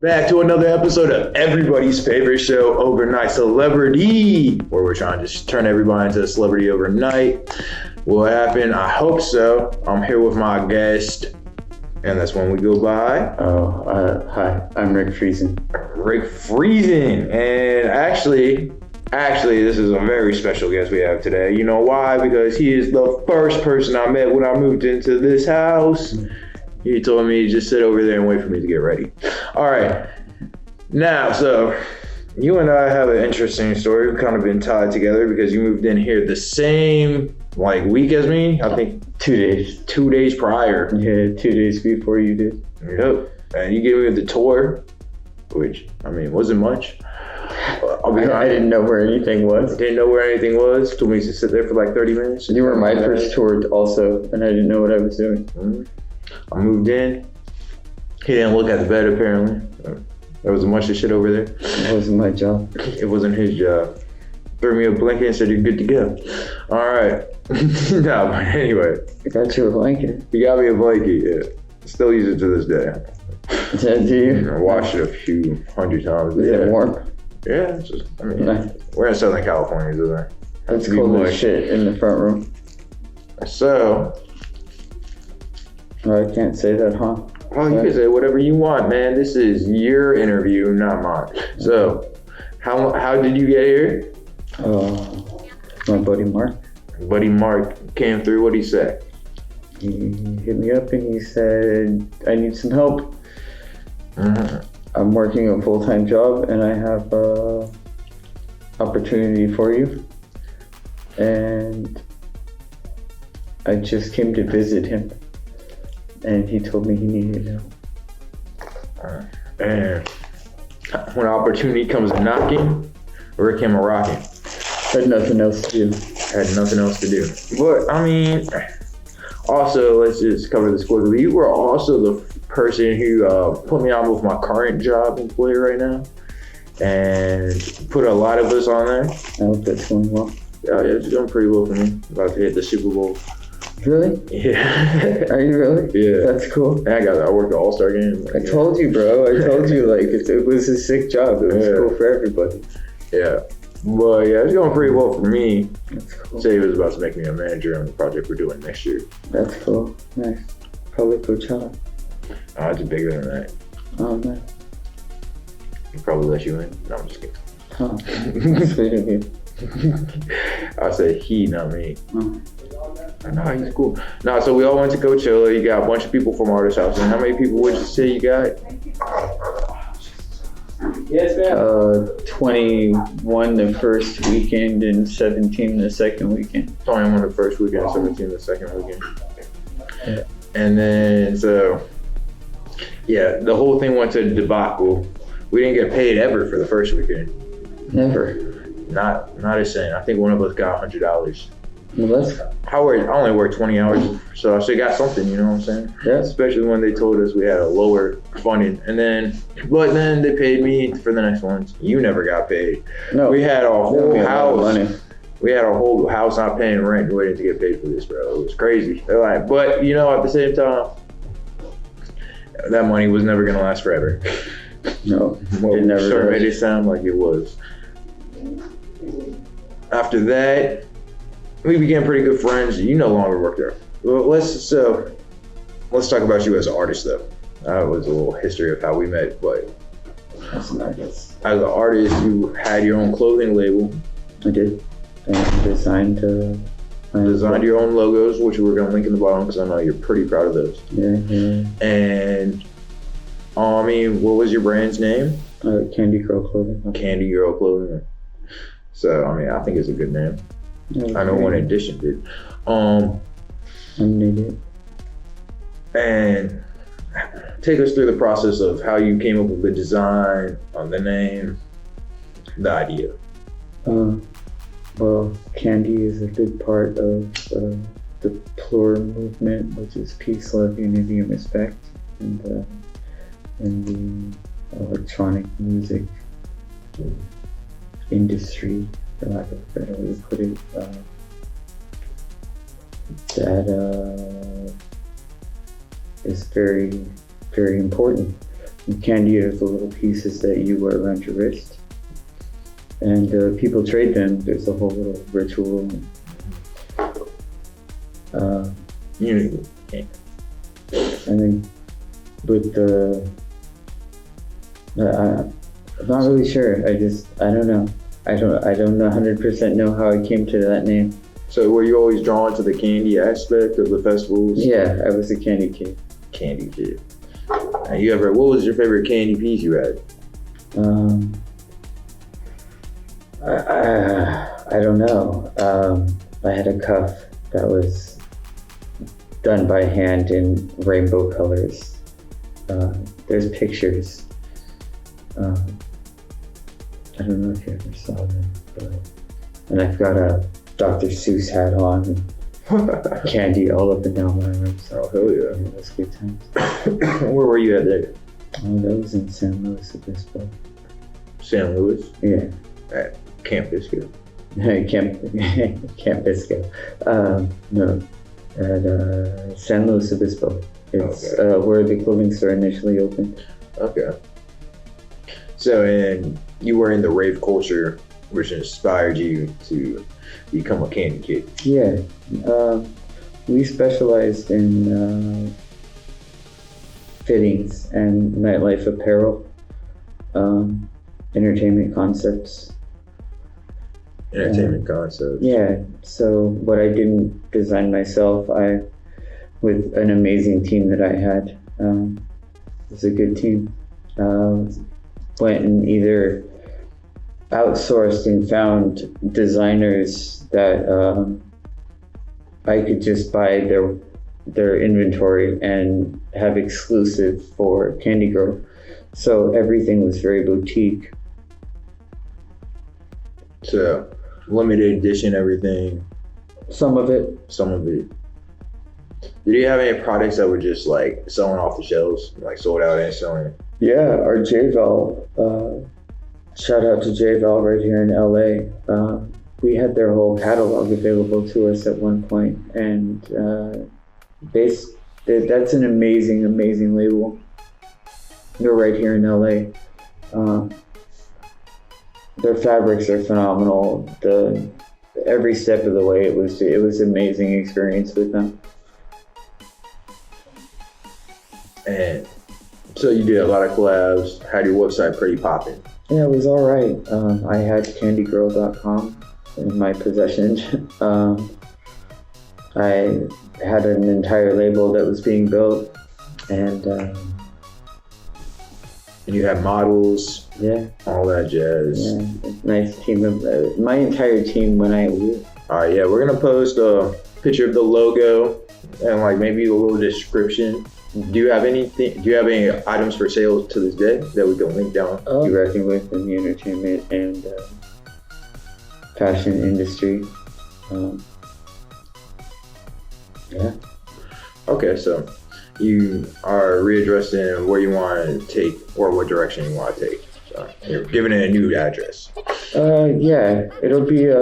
Back to another episode of everybody's favorite show, Overnight Celebrity, where we're trying to just turn everybody into a celebrity overnight. Will it happen? I hope so. I'm here with my guest, and that's when we go by. Hi, I'm Rick Friesen. Rick Friesen, and actually, this is a very special guest we have today. You know why? Because he is the first person I met when I moved into this house. He told me to just sit over there and wait for me to get ready. All right. Now, so you and I have an interesting story. We've kind of been tied together because you moved in here the same week as me. I think 2 days. 2 days prior. Yeah, 2 days before you did. Yep. And you gave me the tour, which, wasn't much. I didn't know where anything was. Didn't know where anything was. Told me to sit there for 30 minutes. You were my first tour also, and I didn't know what I was doing. Mm-hmm. I moved in. He didn't look at the bed, apparently. There was a bunch of shit over there. It wasn't my job. It wasn't his job. Threw me a blanket and said, "You're good to go." All right. No, but anyway. I got you a blanket. You got me a blanket, yeah. Still use it to this day. Yeah, do you? I washed it a few hundred times. Is it warm? Yeah, it's just, we're in Southern California, isn't it? That's cold as shit in the front room. So. Oh, I can't say that, huh? Oh, you can say whatever you want, man. This is your interview, not mine. So, how did you get here? My buddy Mark. Buddy Mark came through. What'd he say? He hit me up and he said, "I need some help. Mm-hmm. I'm working a full-time job and I have an opportunity for you. And I just came to visit him. And he told me he needed help." And when opportunity comes knocking, Rick came a rocking. Had nothing else to do. Had nothing else to do. But, also, let's just cover this quickly. You were also the person who put me on with my current job employer right now. And put a lot of us on there. I hope that's going well. Yeah, it's going pretty well for me. About to hit the Super Bowl. Really? Yeah. Are you really? Yeah. That's cool. And I worked the All-Star game. I told you, bro. I told you, it was a sick job. It was cool for everybody. Yeah. But yeah, it's going pretty well for me. That's cool. Say he was about to make me a manager on the project we're doing next year. That's cool. Nice. Probably Coachella. It's bigger than that. Oh, nice. He'll probably let you in. No, I'm just kidding. Oh, sweet of you. I said he, not me. Oh. No, he's cool. No, so we all went to Coachella. You got a bunch of people from Artist House. And how many people would you say you got? Yes, ma'am. 21 the first weekend and 17 the second weekend. 21 the first weekend, 17 the second weekend. Yeah. And then, so, yeah, the whole thing went to debacle. We didn't get paid ever for the first weekend. Never. Not a cent. I think one of us got $100. Well, that's... I only worked 20 hours, so I still got something, you know what I'm saying? Yeah. Especially when they told us we had a lower funding. But then they paid me for the next ones. You never got paid. No. We had a whole house. Money. We had a whole house not paying rent waiting to get paid for this, bro. It was crazy. They're like, but at the same time, that money was never gonna last forever. No, Well, it never sure does. made it sound like it was. After that, we became pretty good friends. You no longer work there. Well, let's talk about you as an artist, though. That was a little history of how we met. But That's nice. as an artist, you had your own clothing label. I did. And designed Designed your own logos, which we're gonna link in the bottom because I know you're pretty proud of those. Yeah. And what was your brand's name? Candy Girl Clothing. Candy Girl Clothing. So I think it's a good name. Yeah, I know One Edition did. I'm an idiot. And take us through the process of how you came up with the design, the name, the idea. Well, Kandi is a big part of the Plur movement, which is peace, love, unity, and respect, and in the electronic music industry, for lack of a better way to put it, that is very, very important. Candy are the little pieces that you wear around your wrist. And people trade them. There's a whole little ritual. And then with the, I'm not really sure. I don't know. I don't 100% know how I came to that name. So were you always drawn to the candy aspect of the festivals? Yeah, I was a candy kid. Candy kid. And what was your favorite candy piece you had? I don't know. I had a cuff that was done by hand in rainbow colors. There's pictures. I don't know if you ever saw them, and I've got a Dr. Seuss hat on and candy all up and down my arm. So, oh, hell yeah. It was good times. Where were you at there? Oh, that was in San Luis Obispo. San Luis? Yeah. At Camp Bisco? Camp Bisco. No, at San Luis Obispo. It's where the clothing store initially opened. Okay. So, and you were in the rave culture, which inspired you to become a candy kid. Yeah. We specialized in fittings and nightlife apparel, entertainment concepts. Entertainment concepts. Yeah. So what I didn't design myself, with an amazing team that I had, it was a good team. Went and either outsourced and found designers that I could just buy their inventory and have exclusive for Candy Girl. So everything was very boutique. So limited edition everything. Some of it. Did you have any products that were just like selling off the shelves, like sold out and selling? Yeah, our JVal, shout out to JVal right here in LA. We had their whole catalog available to us at one point, and that's an amazing, amazing label. They're right here in LA. Their fabrics are phenomenal. Every step of the way, it was an amazing experience with them. And so you did a lot of collabs, had your website pretty popping. Yeah, it was all right. I had candygirl.com in my possession. I had an entire label that was being built, and you had models, yeah, all that jazz. Yeah, nice team. My entire team when I leave. All right, yeah, we're gonna post a picture of the logo and like maybe a little description. Do you have any items for sale to this day that we can link down? Working with in the entertainment and fashion industry. Yeah. Okay, so you are readdressing where you want to take or what direction you want to take. So you're giving it a new address. Yeah, it'll be. I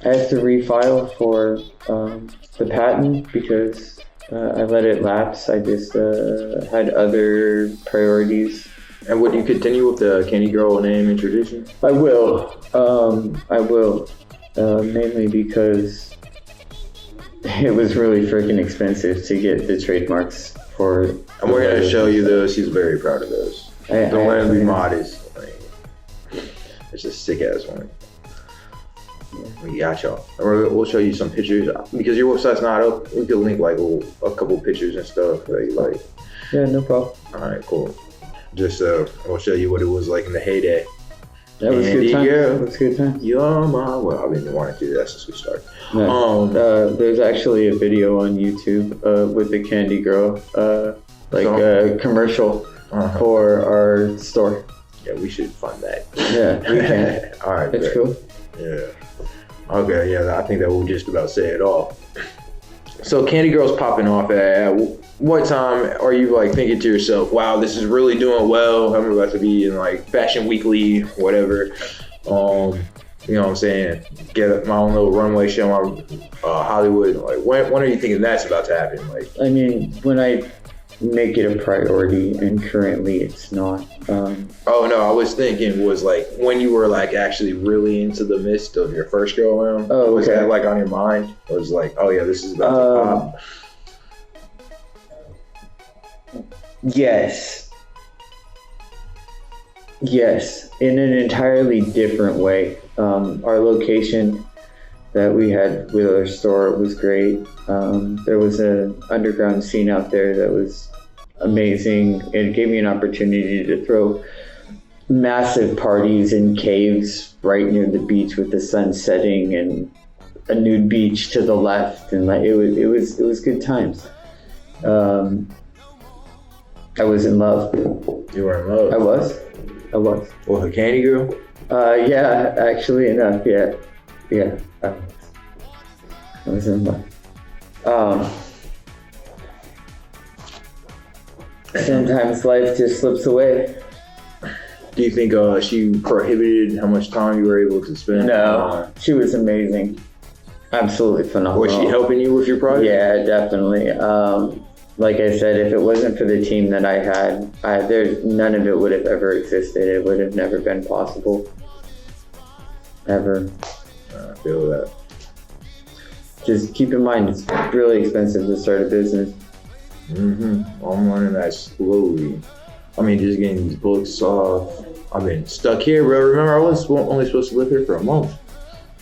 have to refile for the patent because. I let it lapse. I just had other priorities. And would you continue with the Candy Girl name and tradition? I will. Mainly because it was really freaking expensive to get the trademarks for. And we're going to show you those. She's very proud of those. Don't let him be modest. Like, it's a sick ass one. We got y'all. We'll show you some pictures because your website's not up. We could link like a couple pictures and stuff that you like. Yeah, no problem. All right, cool. Just I'll show you what it was like in the heyday. That was good time. That was good time. Well, I've been wanting to do that since we started. No. There's actually a video on YouTube with the Candy Girl, a commercial for our store. Yeah, we should fund that. Yeah, we can. All right, that's cool. Yeah. Okay, yeah, I think that will just about say it all. So Candy Girl's popping off at what time are you like thinking to yourself, wow, this is really doing well. I'm about to be in like Fashion Weekly, whatever. You know what I'm saying? Get my own little runway show on Hollywood. Like when are you thinking that's about to happen? Like, I mean, when I make it a priority, and currently it's not. Oh no, I was thinking was like when you were like actually really into the midst of your first go around. Oh, okay. Was that like on your mind? It was like, oh yeah, this is about to pop. Yes, in an entirely different way. Our location that we had with our store was great. There was an underground scene out there that was amazing. It gave me an opportunity to throw massive parties in caves right near the beach with the sun setting and a nude beach to the left, and like it was good times. I was in love. You were in love? I was. Well, a Kandi girl? Yeah, actually enough, yeah. I was in love. Sometimes life just slips away. Do you think she prohibited how much time you were able to spend? No, she was amazing. Absolutely phenomenal. Was she helping you with your project? Yeah, definitely. Like I said, if it wasn't for the team that I had, none of it would have ever existed. It would have never been possible. Ever. I feel that. Just keep in mind, it's really expensive to start a business. I'm learning that slowly. I mean, just getting these books off. I've been stuck here, bro. Remember, I was only supposed to live here for a month.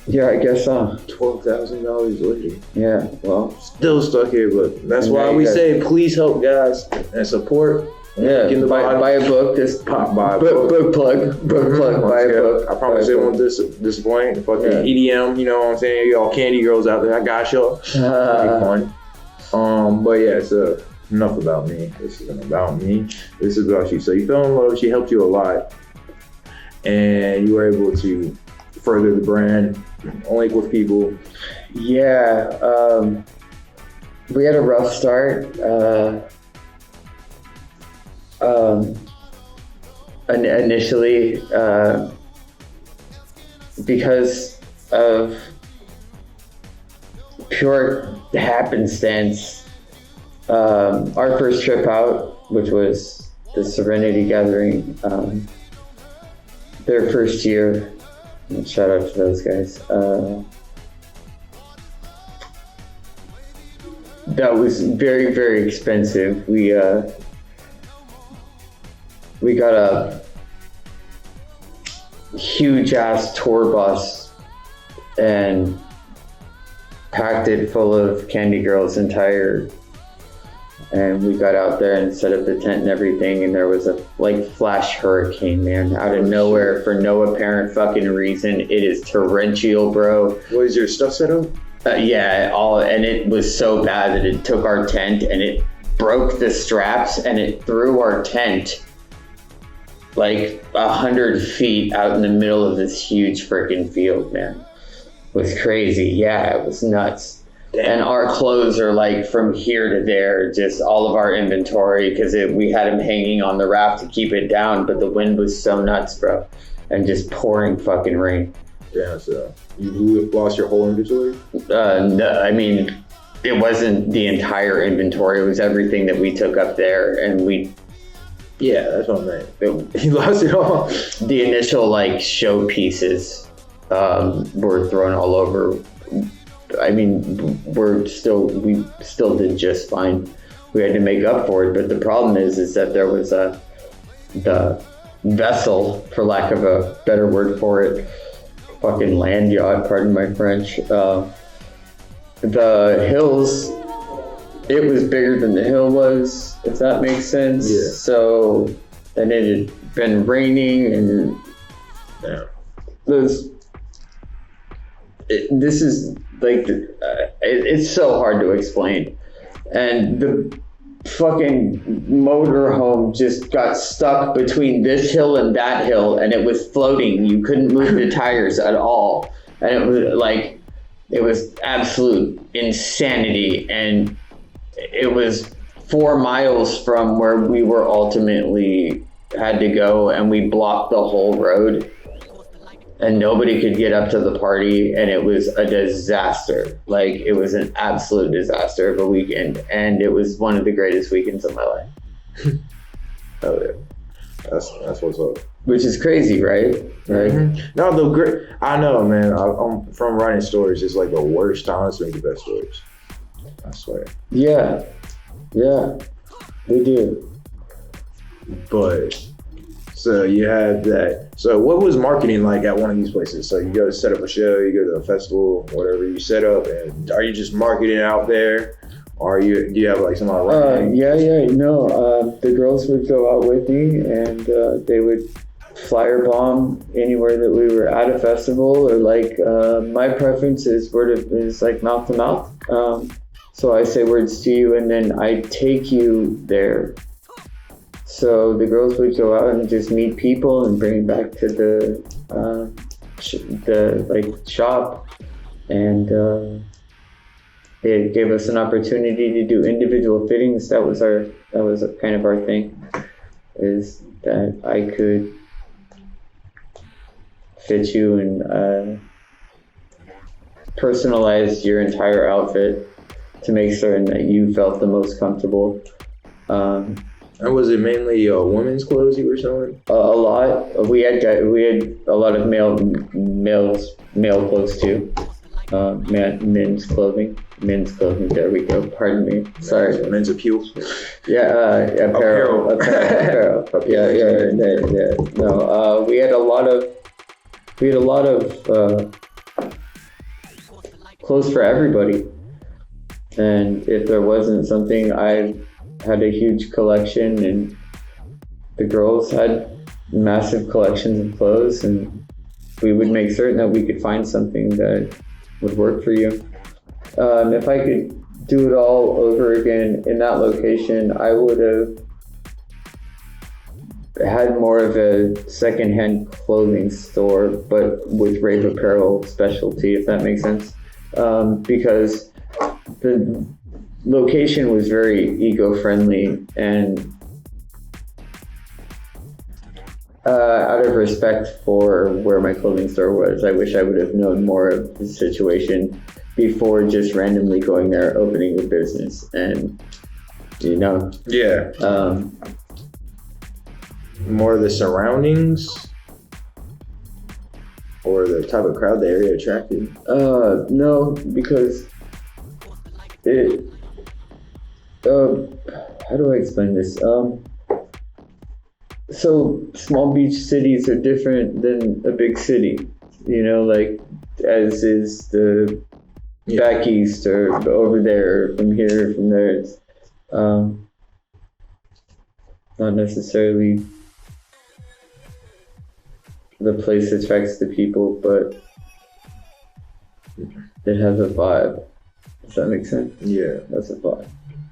Yeah, I guess so. $12,000 later. Yeah, well. Still stuck here, but that's why we say please help guys and support. Yeah, buy a book. Just buy a book plug. Buy a book. I promise it won't disappoint. Fucking EDM, you know what I'm saying? Y'all Kandi girls out there, I got y'all. Fun. But yeah, so enough about me. This isn't about me. This is about you. So you fell in love. She helped you a lot, and you were able to further the brand, link with people. Yeah, we had a rough start. Initially, because of pure happenstance, our first trip out, which was the Serenity Gathering, their first year, shout out to those guys, that was very, very expensive. We got a huge ass tour bus and packed it full of Kandi girls and we got out there and set up the tent and everything, and there was a flash hurricane, man, out of nowhere for no apparent fucking reason. It is torrential, bro. Was your stuff set up? Yeah, and it was so bad that it took our tent and it broke the straps and it threw our tent like 100 feet out in the middle of this huge freaking field, man. It was crazy. Yeah, it was nuts. Damn. And our clothes are like from here to there, just all of our inventory, because we had them hanging on the raft to keep it down, but the wind was so nuts, bro, and just pouring fucking rain. Yeah, so you lost your whole inventory? No, I mean, it wasn't the entire inventory. It was everything that we took up there, and yeah, that's what I meant. You lost it all. The initial show pieces were thrown all over. I mean, we still did just fine. We had to make up for it, but the problem is that there was the vessel, for lack of a better word for it, fucking land yacht, pardon my French. The hills, it was bigger than the hill was, if that makes sense. Yeah. So, and it had been raining, and this is it's so hard to explain. And the fucking motorhome just got stuck between this hill and that hill, and it was floating. You couldn't move the tires at all. And it was absolute insanity. And it was 4 miles from where we were ultimately had to go, and we blocked the whole road. and nobody could get up to the party, and it was a disaster. Like, it was an absolute disaster of a weekend, and it was one of the greatest weekends of my life. Oh yeah, that's what's up. Which is crazy, right? Right. Mm-hmm. No, the great. I know, man. I'm from writing stories. It's like the worst times to make the best stories. I swear. Yeah, they do. But so you had that. So what was marketing like at one of these places? So you go to set up a show, you go to a festival, whatever you set up, and are you just marketing out there? Or do you have like some other yeah. No, the girls would go out with me, and they would flyer bomb anywhere that we were at a festival, or like my preference is like mouth to mouth. So I say words to you, and then I take you there. So the girls would go out and just meet people and bring it back to the shop, and it gave us an opportunity to do individual fittings. That was kind of our thing, is that I could fit you and personalize your entire outfit to make certain that you felt the most comfortable. And was it mainly women's clothes you were selling? A lot. We had a lot of male clothes too. Men's clothing. There we go. Pardon me. Sorry. Men's appeal. Yeah. Apparel. Yeah. No. We had a lot of clothes for everybody. And if there wasn't something, I had a huge collection, and the girls had massive collections of clothes, and we would make certain that we could find something that would work for you. If I could do it all over again in that location, I would have had more of a secondhand clothing store, but with rave apparel specialty, if that makes sense. Because the location was very eco-friendly, and out of respect for where my clothing store was, I wish I would have known more of the situation before just randomly going there, opening a business, and Yeah. More of the surroundings, or the type of crowd the area attracted? No, because it. How do I explain this? So small beach cities are different than a big city, like as is the back east or over there, from here, from there. It's not necessarily the place attracts the people, but it has a vibe. Does that make sense? Yeah. That's a vibe.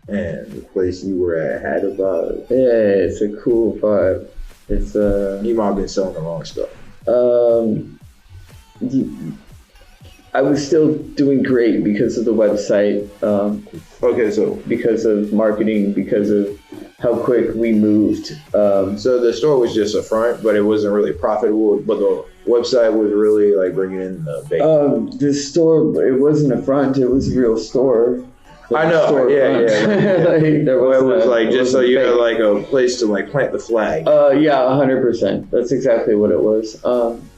And the place you were at had a vibe. Yeah, it's a cool vibe. It's You might have been selling the wrong stuff. I was still doing great because of the website. Okay, so because of marketing, because of how quick we moved. So the store was just a front, but it wasn't really profitable. But the website was really like bringing in the bacon. The store, it wasn't a front; it was a real store. I know, yeah. Like, it was like just so you had like a place to like plant the flag. Yeah, 100%. That's exactly what it was.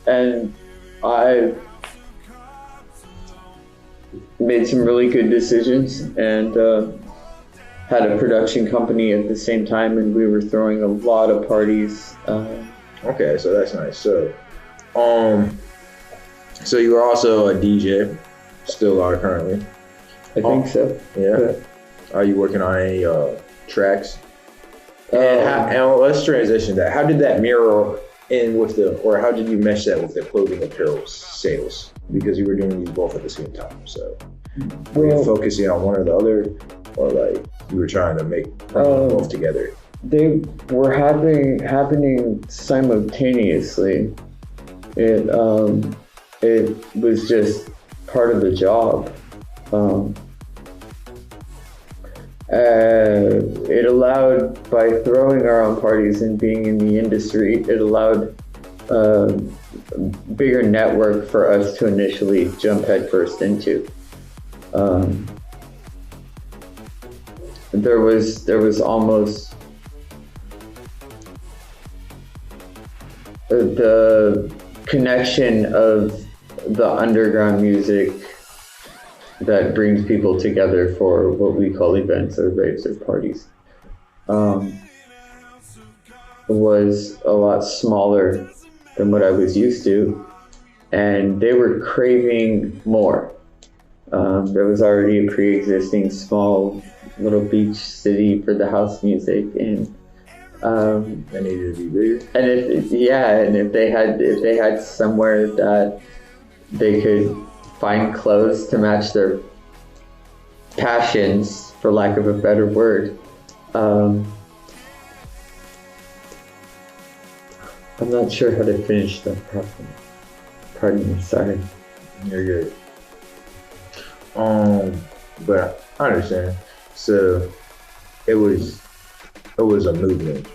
And I made some really good decisions, and had a production company at the same time, and we were throwing a lot of parties. Okay, so that's nice. So, so you were also a DJ, still are currently. I think so. Yeah. Are you working on any tracks? And let's transition that. How did that mirror in with how did you mesh that with the clothing apparel sales? Because you were doing these both at the same time. So were you focusing on one or the other, or like you were trying to make both together? They were happening simultaneously. It was just part of the job. It allowed, by throwing our own parties and being in the industry, it allowed bigger network for us to initially jump headfirst into. There was almost the connection of the underground music that brings people together for what we call events or raves or parties was a lot smaller than what I was used to, and they were craving more. There was already a pre-existing small little beach city for the house music, and They needed to be bigger. And if they had somewhere that they could find clothes to match their passions, for lack of a better word. I'm not sure how to finish that properly. Pardon me, sorry. You're good. But I understand. So it was a movement.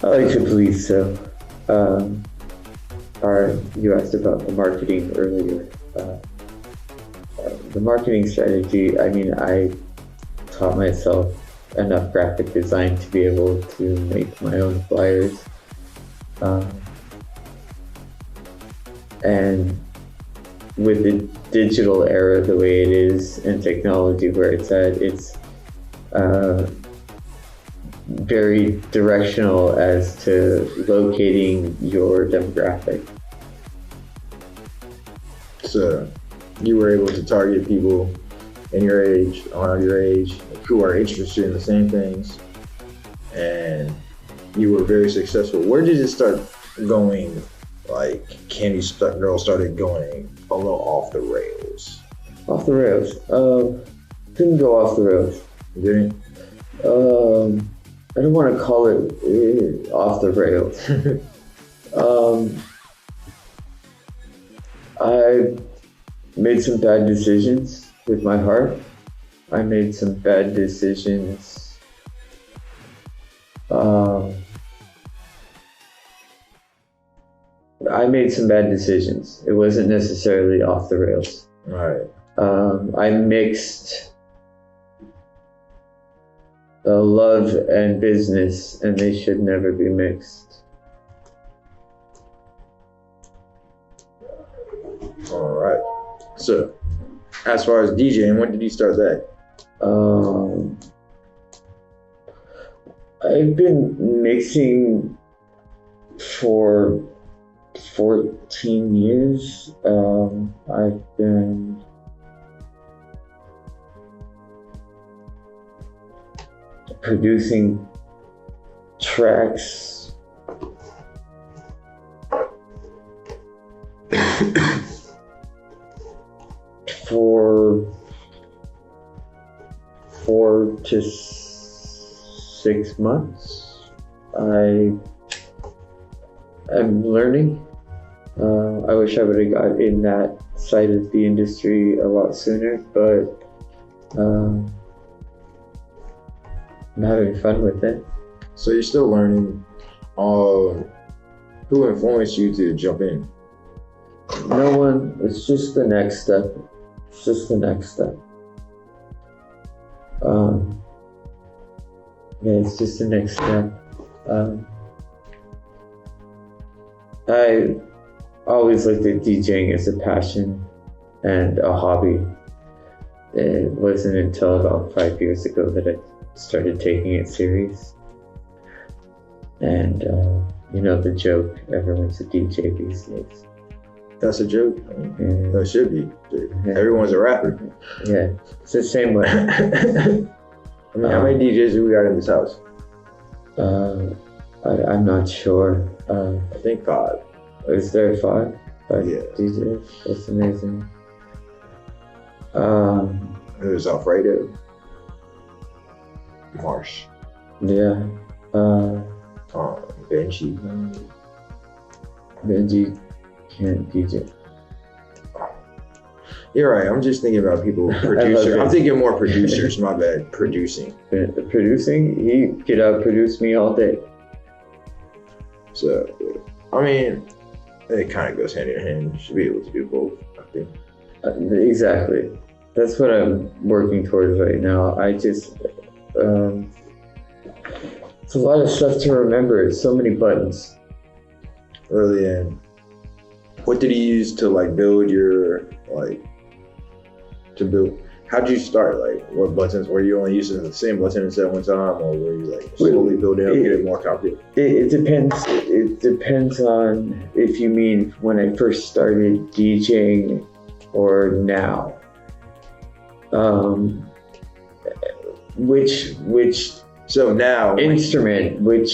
I could believe so. You asked about the marketing earlier. The marketing strategy, I mean, I taught myself enough graphic design to be able to make my own flyers. And with the digital era the way it is and technology where it's at, it's very directional as to locating your demographic. So you were able to target people in your age, around your age, who are interested in the same things, and you were very successful. Where did it start going? Like Kandi Girl started going a little off the rails. Off the rails? Didn't go off the rails. Didn't? I don't want to call it off the rails. I made some bad decisions with my heart. I made some bad decisions. I made some bad decisions. It wasn't necessarily off the rails. Right. I mixed love and business, and they should never be mixed. All right. So, as far as DJing, when did you start that? I've been mixing for 14 years. I've been producing tracks for 4 to 6 months. I'm learning. I wish I would have got in that side of the industry a lot sooner, but I'm having fun with it. So you're still learning. Who influenced you to jump in? No one. It's just the next step. It's just the next step. Yeah, it's just the next step. I always looked at DJing as a passion and a hobby. It wasn't until about 5 years ago that I started taking it serious. And you know the joke, everyone's a DJ these days. That's a joke. I mean, that should be. Everyone's a rapper. Yeah, it's the same way. I mean, how many DJs do we got in this house? I'm not sure. I think 5. Is there 5? 5 Yeah. DJs? That's amazing. There's Alfredo. Marsh. Yeah. Benji. Benji can't DJ. You're right. I'm just thinking about people. Producers. I'm thinking more producers. My bad. Producing. Producing? He could outproduce me all day. So, I mean, it kind of goes hand in hand. You should be able to do both, I think. Exactly. That's what I'm working towards right now. I just, it's a lot of stuff to remember. It's so many buttons. Really, and what did you use to like build your how'd you start? Like, what buttons were you only using the same buttons at one time, or were you like slowly building up, getting more complicated? It depends. It depends on if you mean when I first started DJing or now. Which So now, instrument, what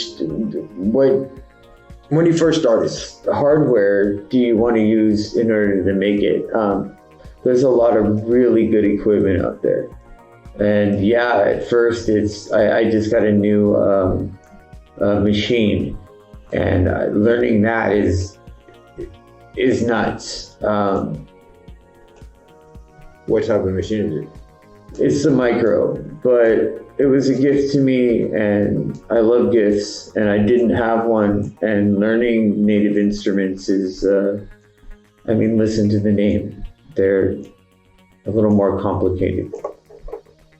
when you first started, hardware do you want to use in order to make it? There's a lot of really good equipment out there. And yeah, at first I just got a new machine, and learning that is nuts. what type of machine is it? It's the micro, but it was a gift to me, and I love gifts, and I didn't have one, and learning native instruments is, listen to the name. They're a little more complicated,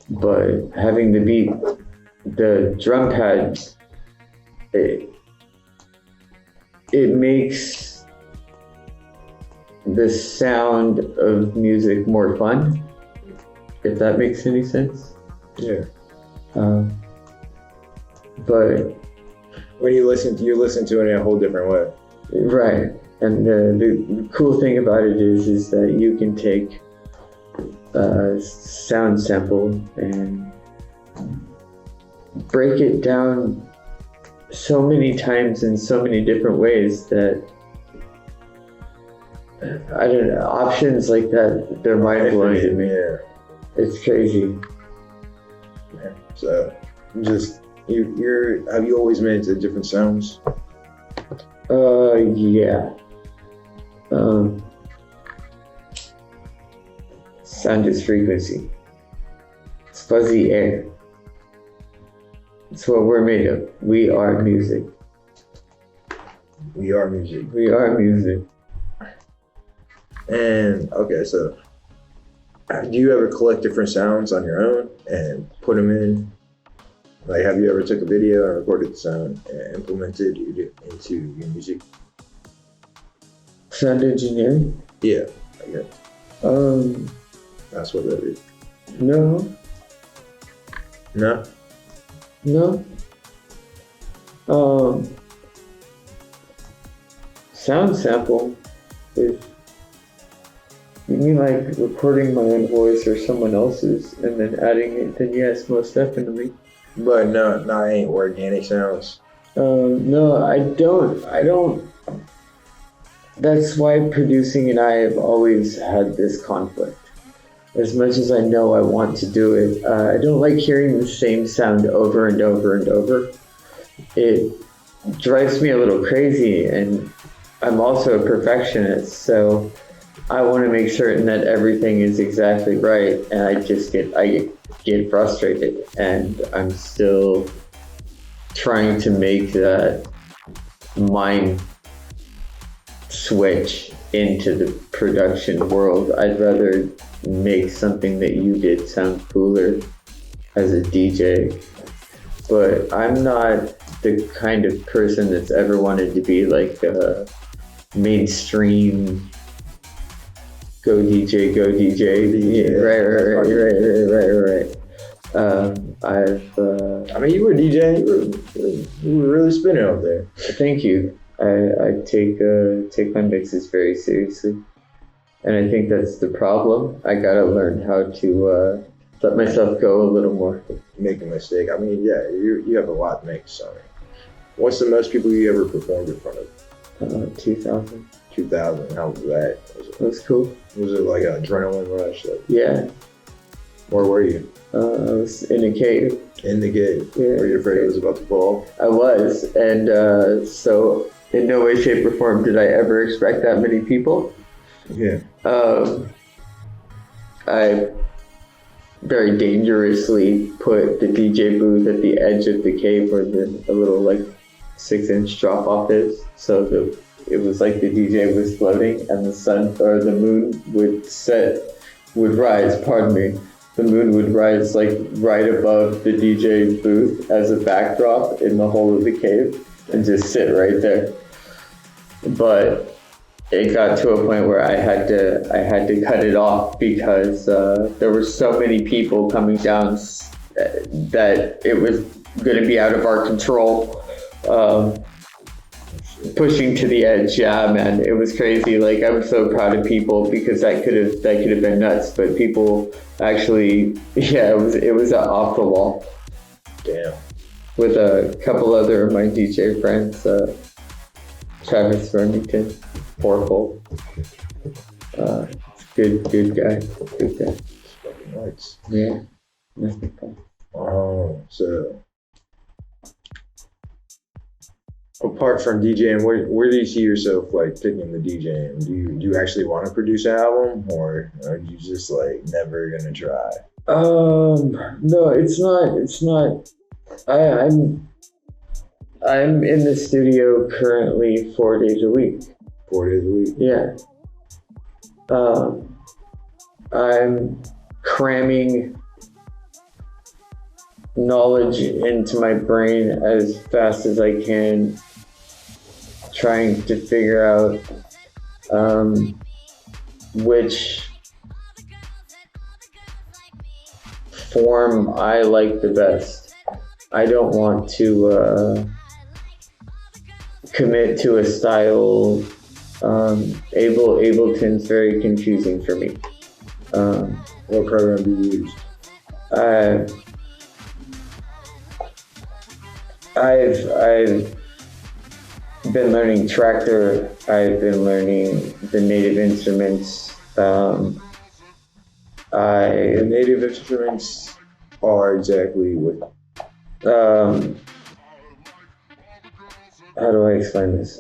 but having the beat, the drum pad, it makes the sound of music more fun, if that makes any sense. Yeah. But when you listen to it in a whole different way. Right. And the cool thing about it is that you can take a sound sample and break it down so many times in so many different ways that I don't know, options like that, they're mind-blowing to me. Yeah. It's crazy. Yeah. So just have you always made the different sounds? Yeah. Sound is frequency. It's fuzzy air. It's what we're made of. We are music. We are music. We are music. And okay, so do you ever collect different sounds on your own and put them in? Like, have you ever took a video and recorded the sound and implemented it into your music? Sound engineering? Yeah, I guess. That's what that is. No. No? No. Sound sample, if you mean like recording my own voice or someone else's and then adding it, then yes, most definitely. But no, it ain't organic sounds. No, I don't. That's why producing and I have always had this conflict. As much as I know I want to do it, I don't like hearing the same sound over and over and over. It drives me a little crazy, and I'm also a perfectionist, so I want to make certain that everything is exactly right, and I get frustrated, and I'm still trying to make that mind switch into the production world. I'd rather make something that you did sound cooler as a DJ, but I'm not the kind of person that's ever wanted to be like a mainstream go DJ. Right. I mean, you were DJing. You were really spinning out there. Thank you. I take my mixes very seriously, and I think that's the problem. I gotta learn how to let myself go a little more. Make a mistake. I mean, yeah, you have a lot to make. So, what's the most people you ever performed in front of? 2,000. 2,000. How was that? It was cool. Was it like an adrenaline rush? Like, yeah. Where were you? I was in a cave. In the cave? Yeah. Were you afraid it was about to fall? I was, and so in no way, shape, or form did I ever expect that many people. Yeah. I very dangerously put the DJ booth at the edge of the cave where a little like 6-inch drop off is. So it was like the DJ was floating and the sun or the moon would rise, pardon me. The moon would rise like right above the DJ booth as a backdrop in the hole of the cave and just sit right there. But it got to a point where I had to cut it off because there were so many people coming down that it was going to be out of our control. Pushing to the edge, yeah, man, it was crazy. Like, I'm so proud of people because that could have been nuts, but people actually, yeah, it was off the wall. Damn. With a couple other of my DJ friends, Travis Remington, Fourfold. Good guy. Fucking nice. Yeah. Nothing fun. So apart from DJing, where do you see yourself like picking the DJing? Do you actually want to produce an album, or are you just like never gonna try? No, it's not. I'm in the studio currently 4 days a week. 4 days a week? Yeah. I'm cramming knowledge into my brain as fast as I can, trying to figure out which form I like the best. I don't want to commit to a style. Ableton's very confusing for me. What program do you use? I've been learning Tractor. I've been learning the native instruments. The native instruments are exactly what? How do I explain this?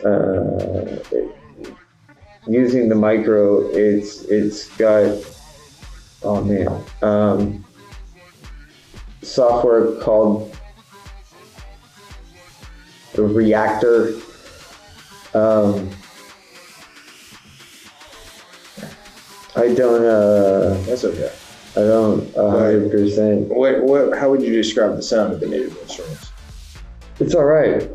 Using the micro, it's got, oh man, software called the Reactor. I don't. That's okay. I don't 100%. What? How would you describe the sound of the native instruments? It's all right.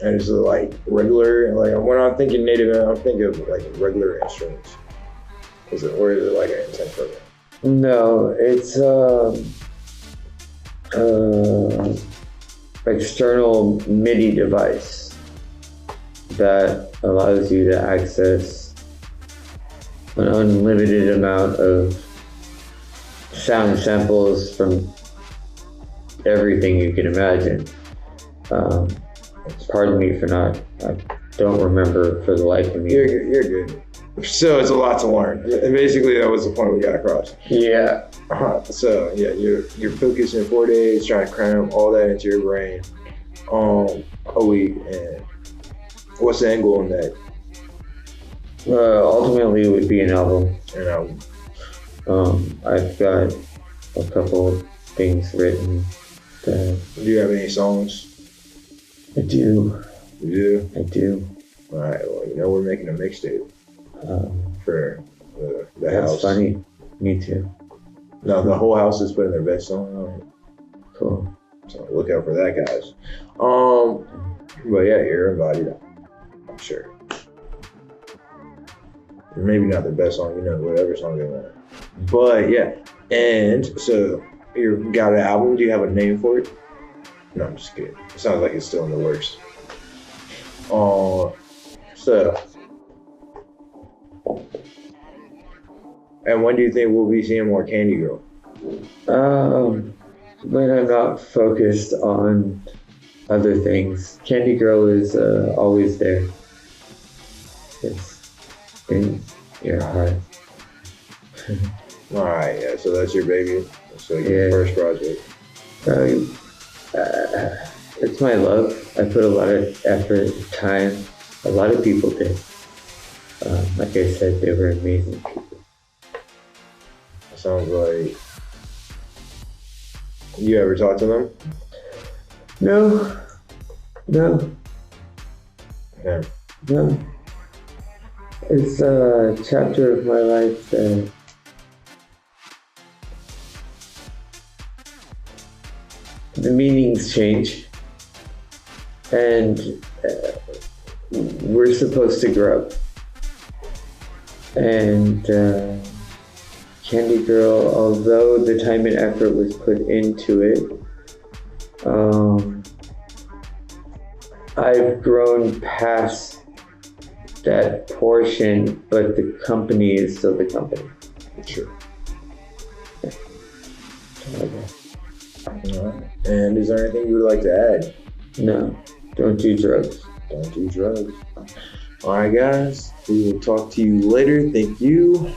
And is it like regular? Like when I'm thinking native, I'm thinking of like regular instruments. Or is it like an intense program? No, it's external MIDI device that allows you to access an unlimited amount of sound samples from everything you can imagine. Pardon me for not, I don't remember for the life of me. You're good. So it's a lot to learn. Basically, that was the point we got across. Yeah. So yeah, you're focused in 4 days, trying to cram all that into your brain a week. And what's the end goal in that? Ultimately, it would be an album. An album. I've got a couple things written. Do you have any songs? I do. You do? I do. All right. Well, we're making a mixtape for the that's house. Funny. Me too. No, the whole house is putting their best song on it. Cool. So look out for that, guys. But yeah, you're invited. I'm sure. Maybe not the best song, whatever song they want. But yeah, and so you got an album. Do you have a name for it? No, I'm just kidding. It sounds like it's still in the works. So, and when do you think we'll be seeing more Kandi Girl? When I'm not focused on other things. Kandi Girl is always there. It's in your heart. All right, yeah. So that's your baby. So your first project. It's my love. I put a lot of effort, time. A lot of people did. Like I said, they were amazing people. Sounds like you ever talk to them? No. Yeah. No. It's a chapter of my life that the meanings change, and we're supposed to grow. And Candy Girl, although the time and effort was put into it, I've grown past that portion, but the company is still the company. Sure. Okay. Alright. And is there anything you would like to add? No, don't do drugs. Don't do drugs. Alright guys, we will talk to you later. Thank you.